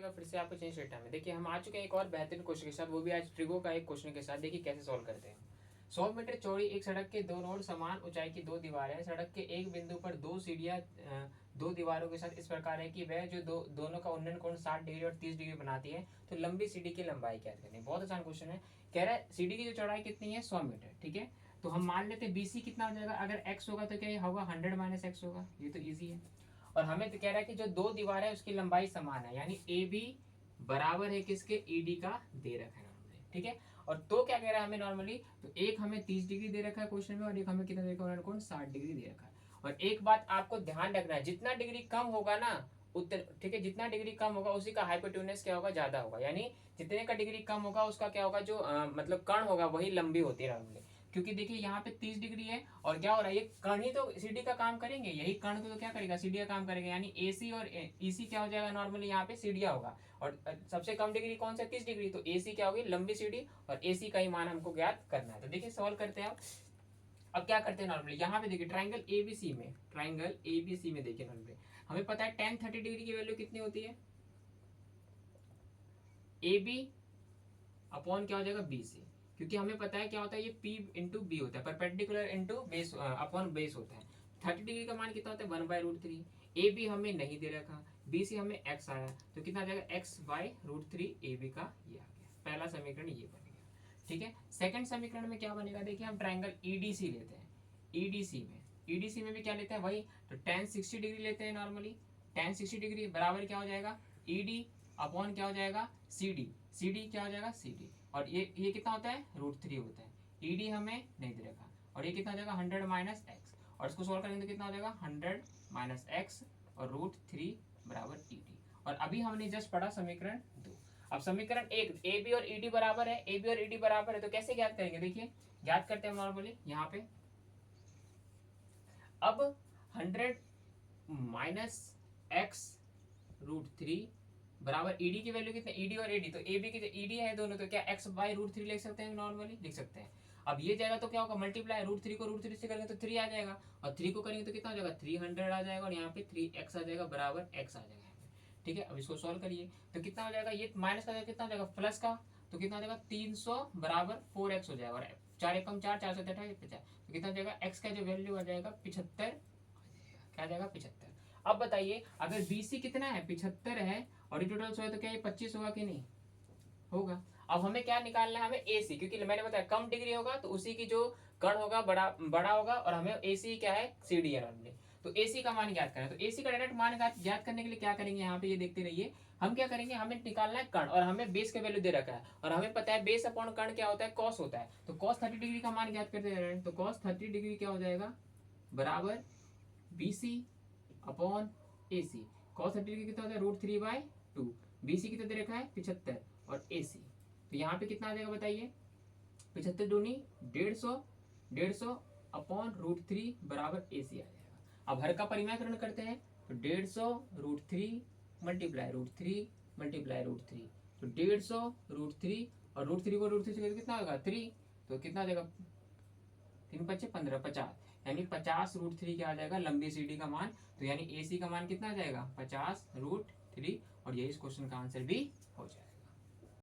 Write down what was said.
का फिर से आपको चेंज डेटा में। देखिए हम आ चुके हैं एक और बेहतरीन क्वेश्चन के साथ, वो भी आज ट्रिगो का एक क्वेश्चन के साथ। देखिए कैसे सॉल्व करते हैं। 100 मीटर चौड़ी एक सड़क के दो रोड समान ऊंचाई की दो दीवारें हैं। सड़क के एक बिंदु पर दो सीढ़ियां दो दीवारों के साथ इस प्रकार है कि वह जो दोनों का उन्नयन कोण 60 डिग्री और 30 डिग्री बनाती है, तो लंबी सीढ़ी की लंबाई क्या करनी है। बहुत आसान क्वेश्चन है। कह रहा है सीढ़ी की जो चौड़ाई कितनी है 100 मीटर, ठीक है। तो हम मान लेते हैं बीसी कितना हो जाएगा, अगर एक्स होगा तो क्या होगा 100 माइनस एक्स होगा, ये तो ईजी है। और हमें तो कह रहा है कि जो दो दीवार है उसकी लंबाई समान है, यानी ए बी बराबर है किसके, ईडी का दे रखा है हमने, ठीक है। और तो क्या कह रहा है हमें नॉर्मली, तो एक हमें 30 डिग्री दे रखा है क्वेश्चन में, और एक हमें कितना दे रखा है, कौन 60 डिग्री दे रखा है। और एक बात आपको ध्यान रखना है, जितना डिग्री कम होगा ना उतना, ठीक है, जितना डिग्री कम होगा उसी का हाइपोटेन्यूज क्या होगा, ज्यादा होगा। यानी जितने का डिग्री कम होगा उसका क्या होगा, जो मतलब कर्ण होगा वही लंबी होती है नॉर्मली। क्योंकि देखिए यहाँ पे 30 डिग्री है, और क्या हो रहा है, ये कर्ण ही तो सीडी का काम करेंगे, यही कर्ण तो क्या करेगा, सीडी का काम करेगा। यानी एसी और ईसी क्या हो जाएगा, नॉर्मली यहाँ पे सीडिया होगा। और सबसे कम डिग्री कौन सा, 30 डिग्री, तो एसी क्या होगी, लंबी सीडी, और एसी का ही मान हमको ज्ञात करना है। तो देखिए सॉल्व करते हैं आप। अब क्या करते हैं नॉर्मली, यहाँ पे देखिए ट्राइंगल एबीसी में, ट्राइंगल एबीसी में देखिए नॉर्मली हमें पता है tan 30 डिग्री की वैल्यू कितनी होती है, ए बी अपॉन क्या हो जाएगा बी सी। क्योंकि हमें पता है क्या होता है, ये P इंटू बी होता है, perpendicular into base upon base होता है। 30 डिग्री का मान कितना होता है 1/√3। ए बी हमें नहीं दे रखा, बी सी हमें x आया, तो कितना आ जाएगा x/√3 ए बी का ये आ गया। पहला समीकरण ये बन गया, ठीक है। सेकंड समीकरण में क्या बनेगा, देखिए हम ट्राइंगल ईडीसी लेते हैं। ईडीसी में भी क्या लेते हैं वही, तो tan 60 डिग्री लेते हैं नॉर्मली। tan 60 डिग्री बराबर क्या हो जाएगा, ईडी अपॉन क्या हो जाएगा सीडी, सीडी क्या हो जाएगा सीडी। और ये कितना होता है √3 होता है। ईडी हमें नहीं दे रखा, और ये कितना हो जाएगा 100 माइनस एक्स, और इसको सोल्व करेंगे तो कितना हो जाएगा 100 माइनस एक्स और √3 बराबर ईडी। और अभी हमने जस्ट पढ़ा समीकरण 2। अब समीकरण 1, ए बी और ईडी बराबर है, ए बी और ईडी बराबर है, तो कैसे ज्ञात करेंगे, देखिए ज्ञात करते हैं नॉर्मली यहाँ पे। अब 100 माइनस x√3 बराबर ईडी की वैल्यू कितनी, ईडी और एडी, तो ए बी की ईडी है दोनों, तो क्या x/√3 लिख सकते हैं, नॉर्मली लिख सकते हैं। अब ये जाएगा तो क्या होगा, मल्टीप्लाई √3 को √3 से करेंगे तो 3 आ जाएगा, और 3 को करेंगे तो कितना हो जाएगा 300 आ जाएगा, और यहाँ पे 3x आ जाएगा बराबर x आ जाएगा, ठीक है। अब इसको सॉल्व करिए तो कितना हो जाएगा, ये माइनस का कितना हो जाएगा प्लस का, तो कितना हो जाएगा 300 बराबर 4x हो जाएगा, और 4 एकम 4, 4 7 50, तो कितना हो जाएगा x का जो वैल्यू आ जाएगा 75, क्या आ जाएगा 75। अब बताइए अगर BC कितना है 75 है, और ये टोटल 100 है, तो क्या ये 25 होगा कि नहीं होगा। अब हमें क्या निकालना है, हमें AC, क्योंकि मैंने बताया कम डिग्री होगा तो उसी की जो कर्ण होगा बड़ा बड़ा होगा, और हमें AC क्या है CD है नॉर्मली, तो AC का मान ज्ञात करना है। तो AC का डायरेक्ट मान ज्ञात करने के लिए क्या करेंगे, यहाँ पे ये देखते रहिए, हम क्या करेंगे, हमें निकालना है कर्ण, और हमें बेस का वैल्यू दे रखा है, और हमें पता है बेस अपॉन कर्ण क्या होता है, कॉस होता है। तो cos 30 डिग्री का मान ज्ञात करते हैं, तो cos 30 डिग्री क्या हो जाएगा बराबर BC upon AC। cos 30 degree कितना होता है √3/2, BC कितना दे रखा है 75, और AC तो यहाँ पे कितना आ जाएगा बताइए, 75 दूनी 150, 150 अपॉन √3 बराबर AC आ जाएगा। अब हर का परिमाणीकरण करते हैं, तो 150 √3 मल्टीप्लाई √3 मल्टीप्लाई √3, तो 150 √3, और √3 को √3 से कितना होगा 3, तो कितना आ जाएगा 3 × 5 = 15, 50, यानी 50 √3 क्या आ जाएगा लंबी सीडी का मान। तो यानी AC का मान कितना आ जाएगा 50 √3, और यही इस क्वेश्चन का आंसर भी हो जाएगा।